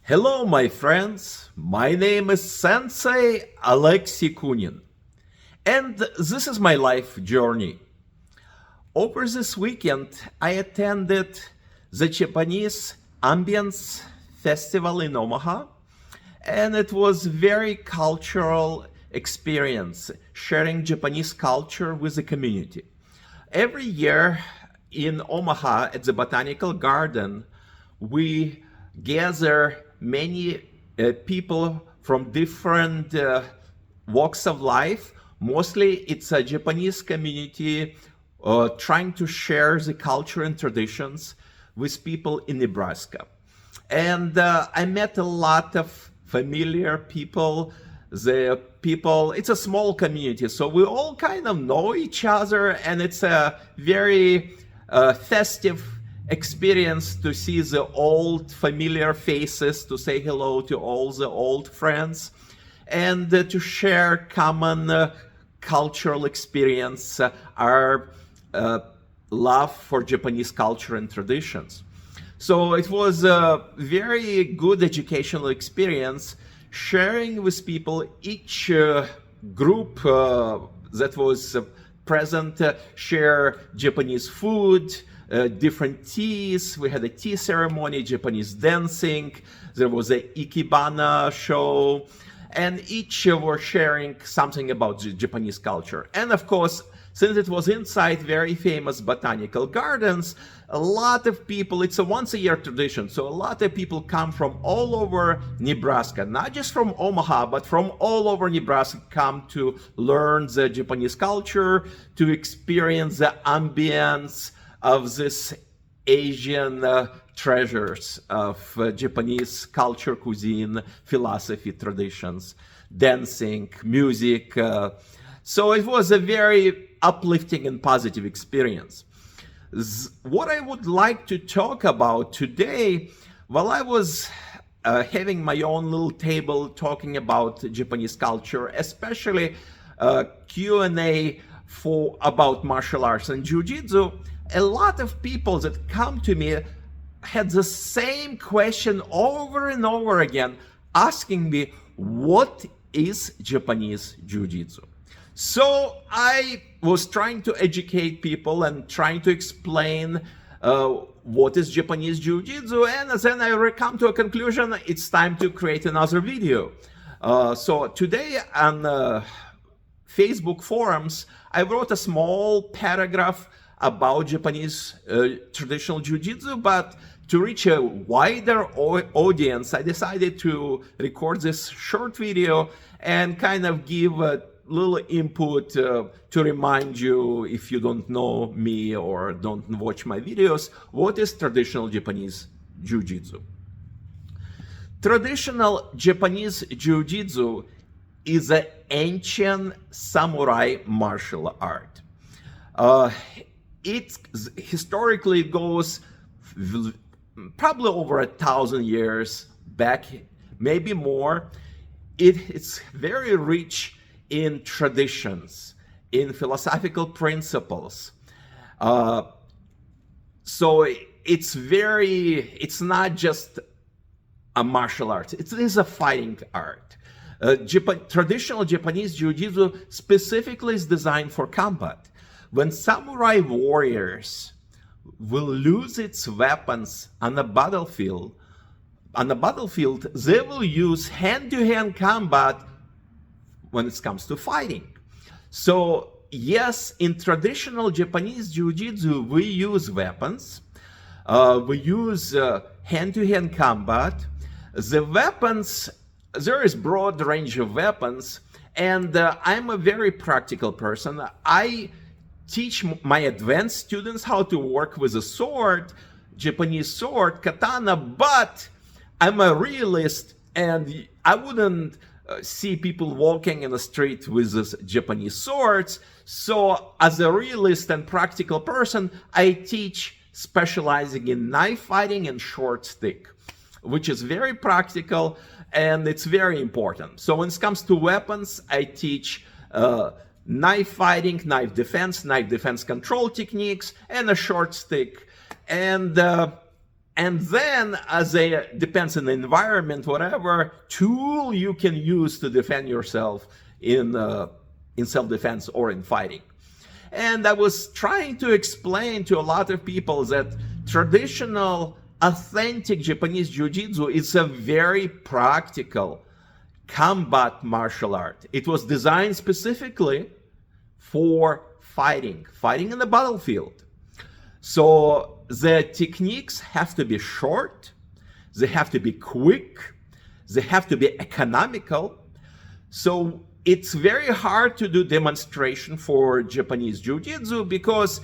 Hello, my friends. My name is Sensei Alexey Kunin, and this is my life journey. Over this weekend, I attended the Japanese Ambience Festival in Omaha, and it was very cultural experience, sharing Japanese culture with the community. Every year in Omaha at the Botanical Garden, we gather many people from different walks of life. Mostly it's a Japanese community trying to share the culture and traditions with people in Nebraska. And I met a lot of familiar people. It's a small community, so we all kind of know each other, and it's a very festive experience to see the old familiar faces, to say hello to all the old friends, and to share common cultural experience, our love for Japanese culture and traditions. So it was a very good educational experience, sharing with people. Each group that was present share Japanese food, different teas. We had a tea ceremony, Japanese dancing. There was a ikebana show, and each were sharing something about the Japanese culture. And of course, since it was inside very famous botanical gardens, a lot of people, it's a once-a-year tradition, so a lot of people come from all over Nebraska, not just from Omaha, but from all over Nebraska, come to learn the Japanese culture, to experience the ambience of this Asian treasures of Japanese culture, cuisine, philosophy, traditions, dancing, music. So it was a very uplifting and positive experience. What I would like to talk about today, while I was having my own little table talking about Japanese culture, especially Q&A about martial arts and jiu-jitsu, a lot of people that come to me had the same question over and over again, asking me, what is Japanese jiu-jitsu? So I was trying to educate people and trying to explain what is Japanese jiu-jitsu, and then I come to a conclusion, it's time to create another video. So today on Facebook forums, I wrote a small paragraph about Japanese traditional jiu-jitsu, but to reach a wider audience, I decided to record this short video and kind of give a little input to remind you, if you don't know me or don't watch my videos, what is traditional Japanese jiu-jitsu. Traditional Japanese jiu-jitsu is an ancient samurai martial art. It historically goes probably over 1,000 years back, maybe more. It's very rich in traditions, in philosophical principles. So it's not just a martial art, it is a fighting art. Traditional Japanese jiu-jitsu specifically is designed for combat. When samurai warriors will lose its weapons on the battlefield, they will use hand-to-hand combat when it comes to fighting. So yes, in traditional Japanese jiu-jitsu, we use weapons. We use hand-to-hand combat. The weapons, there is broad range of weapons, and I'm a very practical person. I teach my advanced students how to work with a sword, Japanese sword, katana, but I'm a realist, and I wouldn't see people walking in the street with these Japanese swords. So as a realist and practical person, I teach specializing in knife fighting and short stick, which is very practical and it's very important. So when it comes to weapons, I teach knife fighting, knife defense control techniques, and a short stick. And And then, as a depends on the environment, whatever tool you can use to defend yourself in self-defense or in fighting. And I was trying to explain to a lot of people that traditional, authentic Japanese Jiu-Jitsu is a very practical combat martial art. It was designed specifically for fighting in the battlefield. So the techniques have to be short, they have to be quick, they have to be economical. So it's very hard to do demonstration for Japanese Jiu-Jitsu because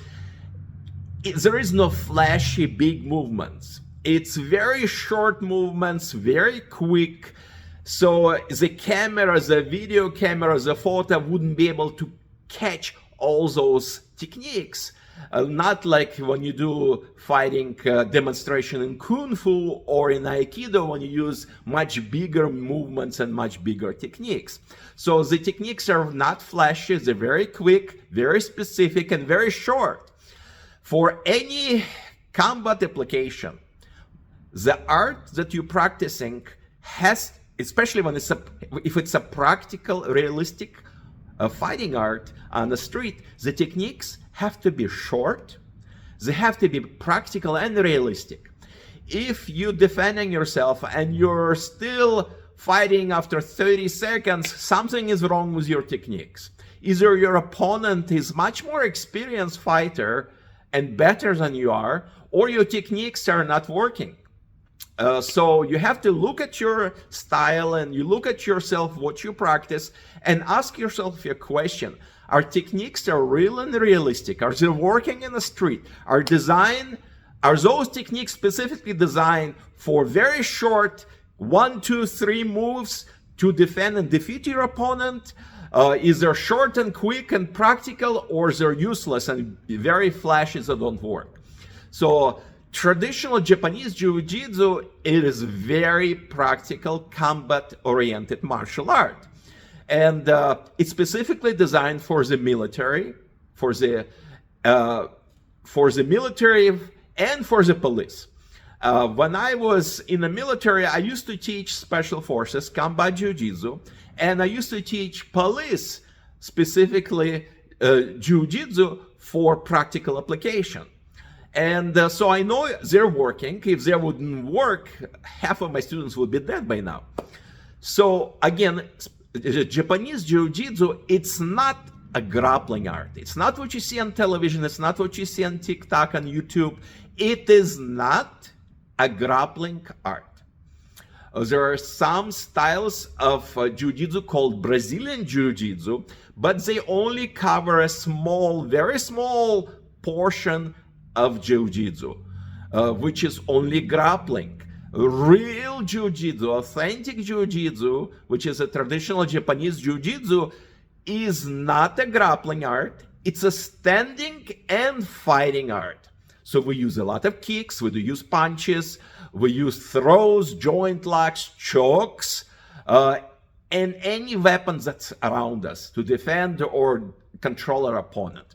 there is no flashy big movements. It's very short movements, very quick. So the camera, the video camera, the photo wouldn't be able to catch all those techniques. Not like when you do fighting demonstration in Kung Fu or in Aikido, when you use much bigger movements and much bigger techniques. So the techniques are not flashy, they're very quick, very specific, and very short. For any combat application, the art that you're practicing has, especially when if it's a practical, realistic fighting art on the street, the techniques have to be short, they have to be practical and realistic. If you're defending yourself and you're still fighting after 30 seconds, something is wrong with your techniques. Either your opponent is much more experienced fighter and better than you are, or your techniques are not working. So you have to look at your style and you look at yourself, what you practice, and ask yourself a question. Are techniques are real and realistic? Are they working in the street? Are those techniques specifically designed for very short 1, 2, 3 moves to defend and defeat your opponent? Is they're short and quick and practical, or they're useless and very flashy that don't work? So traditional Japanese Jiu-Jitsu, it is very practical, combat-oriented martial art. And it's specifically designed for the military, for the military and for the police. When I was in the military, I used to teach special forces, combat Jiu-Jitsu, and I used to teach police, specifically Jiu-Jitsu for practical application. And so I know they're working. If they wouldn't work, half of my students would be dead by now. So again, Japanese Jiu-Jitsu, it's not a grappling art. It's not what you see on television. It's not what you see on TikTok, on YouTube. It is not a grappling art. There are some styles of Jiu-Jitsu called Brazilian Jiu-Jitsu, but they only cover a small, very small portion of Jiu-Jitsu, which is only grappling. Real Jiu-Jitsu, authentic Jiu-Jitsu, which is a traditional Japanese Jiu-Jitsu, is not a grappling art. It's a standing and fighting art. So we use a lot of kicks, we do use punches, we use throws, joint locks, chokes, and any weapons that's around us to defend or control our opponent.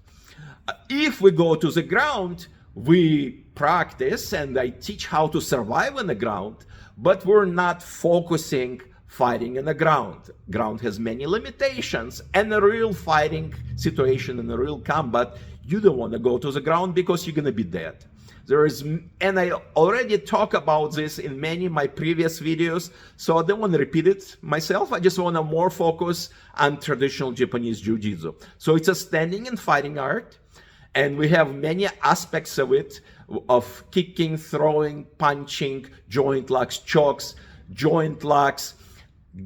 If we go to the ground, we practice and I teach how to survive on the ground, but we're not focusing fighting in the ground. Ground has many limitations, and a real fighting situation in a real combat, you don't want to go to the ground because you're going to be dead. And I already talked about this in many of my previous videos, so I don't want to repeat it myself. I just want to more focus on traditional Japanese Jiu-Jitsu. So it's a standing and fighting art, and we have many aspects of it, of kicking, throwing, punching, joint locks, chokes, joint locks,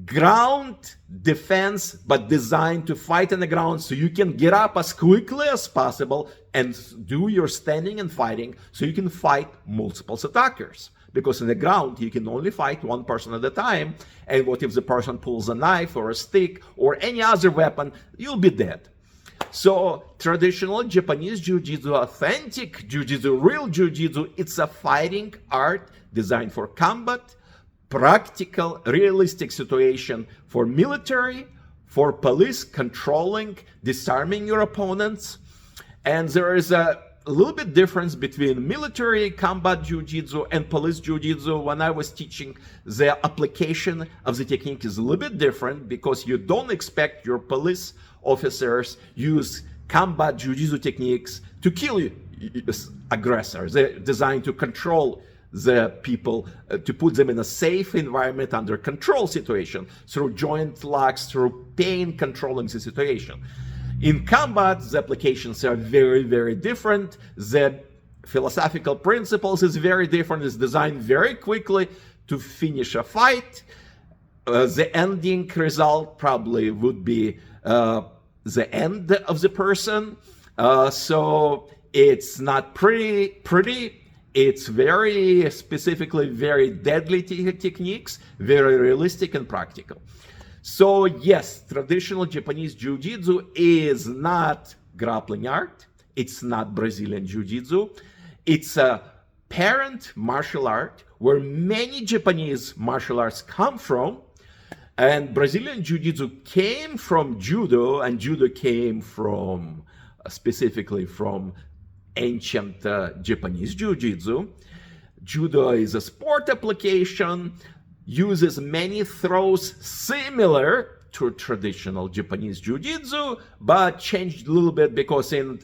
ground defense, but designed to fight on the ground so you can get up as quickly as possible and do your standing and fighting so you can fight multiple attackers. Because in the ground, you can only fight one person at a time. And what if the person pulls a knife or a stick or any other weapon, you'll be dead. So traditional Japanese Jiu-Jitsu, authentic Jiu-Jitsu, real Jiu-Jitsu, it's a fighting art designed for combat, practical, realistic situation for military, for police, controlling, disarming your opponents. And there is a a little bit difference between military combat jiu-jitsu and police jiu-jitsu. When I was teaching, the application of the technique is a little bit different because you don't expect your police officers use combat jiu-jitsu techniques to kill you, aggressors. They're designed to control the people, to put them in a safe environment under control situation through joint locks, through pain controlling the situation. In combat, the applications are very, very different. The philosophical principles is very different. It's designed very quickly to finish a fight. The ending result probably would be the end of the person. So it's not pretty. It's very specifically very deadly techniques, very realistic and practical. So yes, traditional Japanese jiu-jitsu is not grappling art. It's not Brazilian jiu-jitsu. It's a parent martial art where many Japanese martial arts come from. And Brazilian jiu-jitsu came from judo, and judo came from specifically from ancient Japanese jiu-jitsu. Judo is a sport application, uses many throws similar to traditional Japanese jiu-jitsu, but changed a little bit because in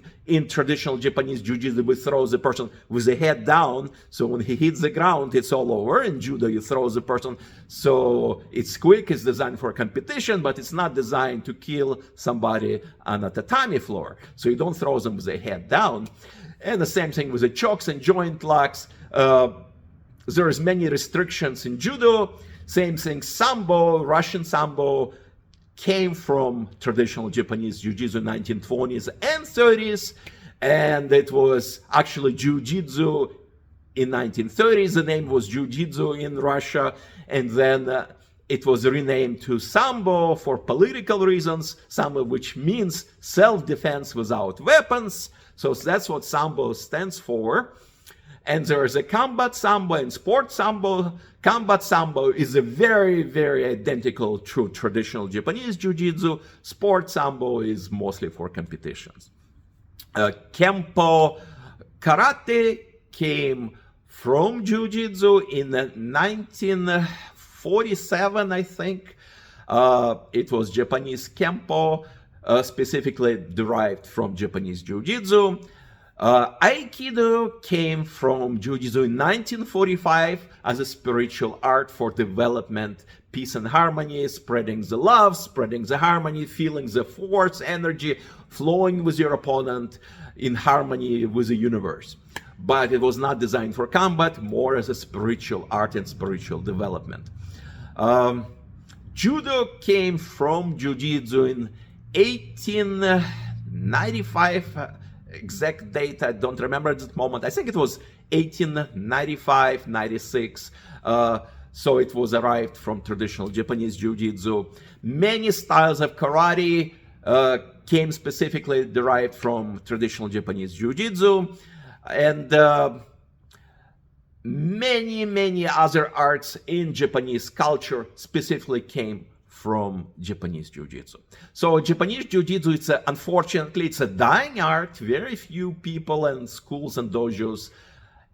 traditional Japanese jiu-jitsu, we throw the person with the head down. So when he hits the ground, it's all over. In judo, you throw the person. So it's quick, it's designed for competition, but it's not designed to kill somebody on a tatami floor. So you don't throw them with the head down. And the same thing with the chokes and joint locks. There's many restrictions in judo. Same thing, sambo, Russian sambo came from traditional Japanese jiu-jitsu in 1920s and 30s. And it was actually jiu-jitsu in 1930s. The name was jiu-jitsu in Russia. And then it was renamed to sambo for political reasons, sambo, which means self-defense without weapons. So that's what sambo stands for. And there's a combat sambo and sport sambo. Combat sambo is a very, very identical to traditional Japanese jiu-jitsu. Sport sambo is mostly for competitions. Kempo karate came from jiu-jitsu in 1947, I think. It was Japanese kempo, specifically derived from Japanese jiu-jitsu. Aikido came from jiu-jitsu in 1945 as a spiritual art for development, peace and harmony, spreading the love, spreading the harmony, feeling the force, energy, flowing with your opponent in harmony with the universe. But it was not designed for combat, more as a spiritual art and spiritual development. Judo came from jiu-jitsu in 1895. Exact date I don't remember at that moment. I think it was 1895, 96. So it was arrived from traditional Japanese jiu-jitsu. Many styles of karate came specifically derived from traditional Japanese jiu-jitsu. And many other arts in Japanese culture specifically came from Japanese jiu-jitsu. So Japanese jiu-jitsu, unfortunately, it's a dying art. Very few people and schools and dojos,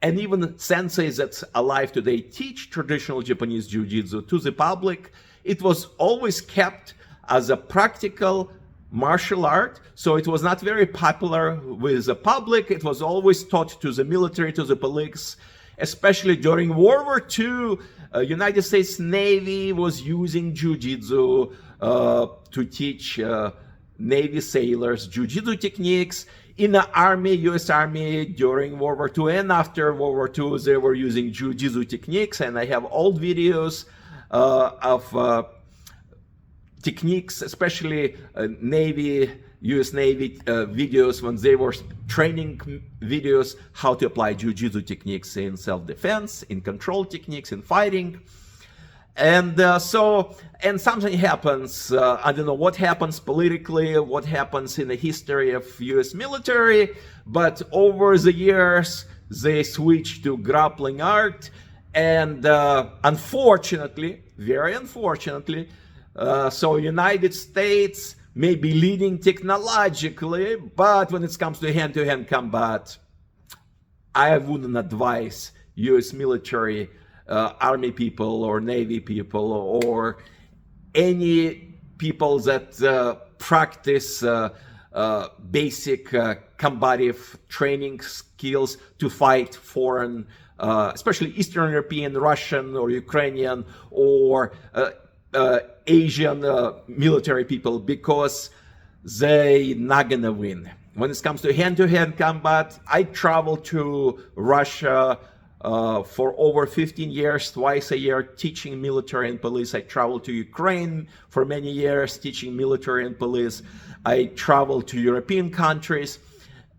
and even senseis that's alive today, teach traditional Japanese jiu-jitsu to the public. It was always kept as a practical martial art, so it was not very popular with the public. It was always taught to the military, to the police, especially during World War II. United States Navy was using jiu-jitsu to teach Navy sailors jiu-jitsu techniques. In the Army, US Army, during World War II and after World War II, they were using jiu-jitsu techniques. And I have old videos of techniques, especially US Navy videos when they were training videos, how to apply jiu-jitsu techniques in self-defense, in control techniques, in fighting. And something happens. I don't know what happens politically, what happens in the history of US military, but over the years, they switched to grappling art. And unfortunately, very unfortunately, so United States may be leading technologically, but when it comes to hand-to-hand combat, I wouldn't advise U.S. military, Army people or Navy people or any people that practice basic combative training skills to fight foreign, especially Eastern European, Russian or Ukrainian or Asian military people, because they not gonna win. When it comes to hand-to-hand combat, I traveled to Russia for over 15 years, twice a year, teaching military and police. I traveled to Ukraine for many years, teaching military and police. I traveled to European countries,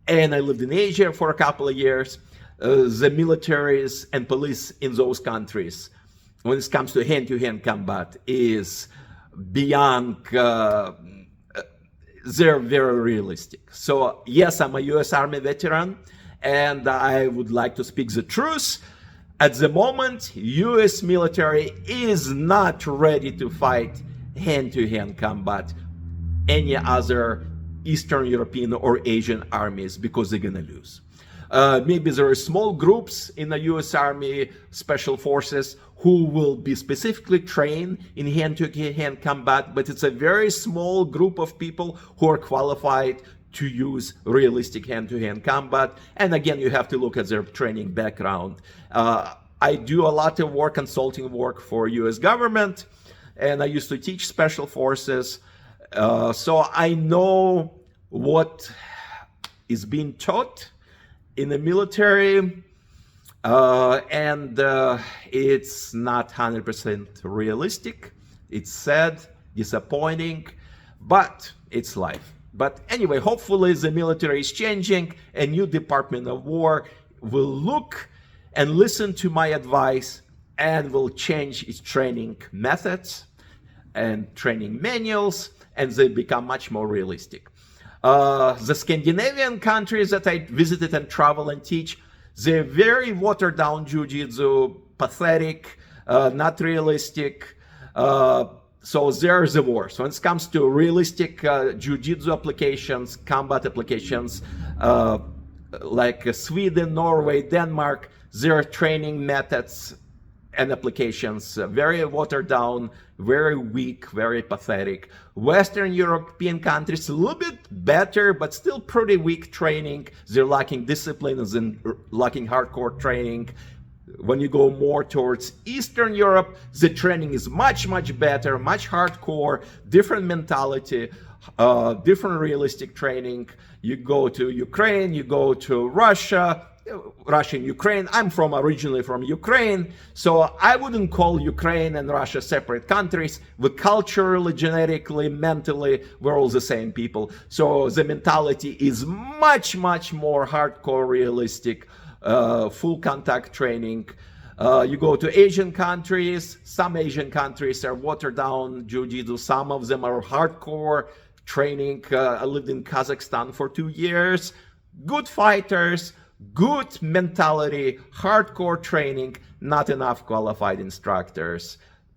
and I lived in Asia for a couple of years. The militaries and police in those countries, when it comes to hand-to-hand combat, is beyond, they're very realistic. So yes, I'm a US Army veteran, and I would like to speak the truth. At the moment, US military is not ready to fight hand-to-hand combat any other Eastern European or Asian armies, because they're gonna lose. Maybe there are small groups in the US Army Special Forces who will be specifically trained in hand-to-hand combat, but it's a very small group of people who are qualified to use realistic hand-to-hand combat. And again, you have to look at their training background. I do a lot of work, consulting work for US government, and I used to teach special forces. So I know what is being taught in the military, and it's not 100% realistic. It's sad, disappointing, but it's life. But anyway, hopefully the military is changing. A new Department of War will look and listen to my advice and will change its training methods and training manuals, and they become much more realistic. The Scandinavian countries that I visited and travel and teach, they're very watered down jiu-jitsu, pathetic, not realistic. So there's the worst. When it comes to realistic jiu-jitsu applications, combat applications, like Sweden, Norway, Denmark, their training methods and applications very watered down, very weak, very pathetic. Western European countries a little bit better, but still pretty weak training. They're lacking discipline and lacking hardcore training. When you go more towards Eastern Europe, the training is much, much better, much hardcore, different mentality, different realistic training. You go to Ukraine, you go to Russia and Ukraine. I'm originally from Ukraine, so I wouldn't call Ukraine and Russia separate countries. We culturally, genetically, mentally, we're all the same people. So the mentality is much, much more hardcore, realistic, full contact training. You go to Asian countries, some Asian countries are watered down jiu-jitsu, some of them are hardcore training. I lived in Kazakhstan for 2 years. Good fighters, good mentality, hardcore training, not enough qualified instructors.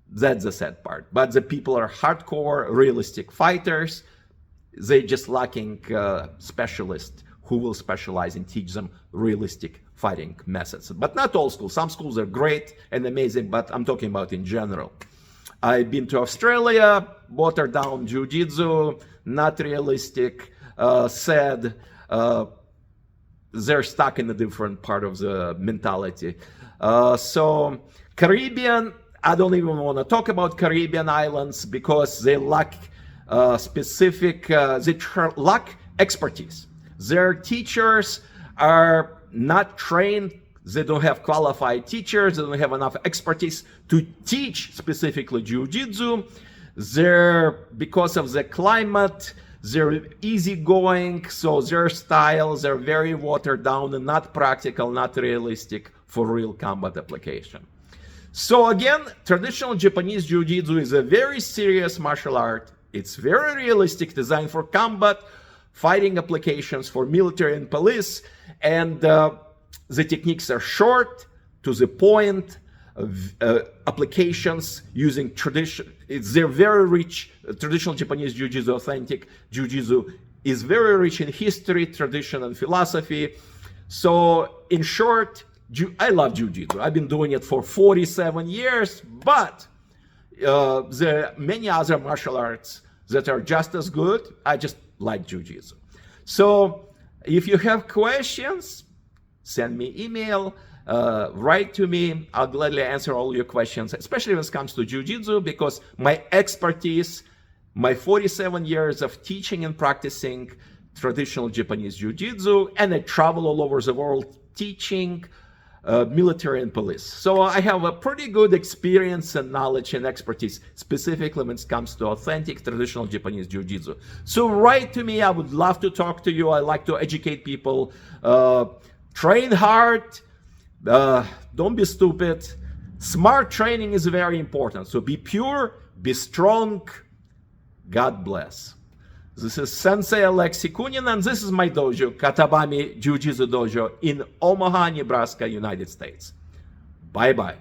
That's the sad part. But the people are hardcore, realistic fighters. They're just lacking specialists who will specialize and teach them realistic fighting methods. But not all schools. Some schools are great and amazing, but I'm talking about in general. I've been to Australia, watered down jiu-jitsu, not realistic, sad. They're stuck in a different part of the mentality. So Caribbean, I don't even want to talk about Caribbean islands because they lack they lack expertise. Their teachers are not trained. They don't have qualified teachers. They don't have enough expertise to teach specifically jiu-jitsu. Because of the climate, they're easygoing, so their styles are very watered down and not practical, not realistic for real combat application. So again, traditional Japanese jiu-jitsu is a very serious martial art. It's very realistic, designed for combat, fighting applications for military and police, and the techniques are short, to the point, applications using tradition. They're very rich. Traditional Japanese jiu-jitsu, authentic jiu-jitsu is very rich in history, tradition, and philosophy. So in short, I love jiu-jitsu. I've been doing it for 47 years, but there are many other martial arts that are just as good. I just like jiu-jitsu. So if you have questions, send me email, write to me. I'll gladly answer all your questions, especially when it comes to jiu-jitsu, because my expertise, my 47 years of teaching and practicing traditional Japanese jiu-jitsu, and I travel all over the world teaching military and police. So I have a pretty good experience and knowledge and expertise, specifically when it comes to authentic traditional Japanese jiu-jitsu. So write to me. I would love to talk to you. I like to educate people. Train hard. Don't be stupid. Smart training is very important. So be pure, be strong. God bless. This is Sensei Alexey Kunin, and this is my dojo, KATABAMI Jiu-Jitsu Dojo in Omaha, Nebraska, United States. Bye-bye.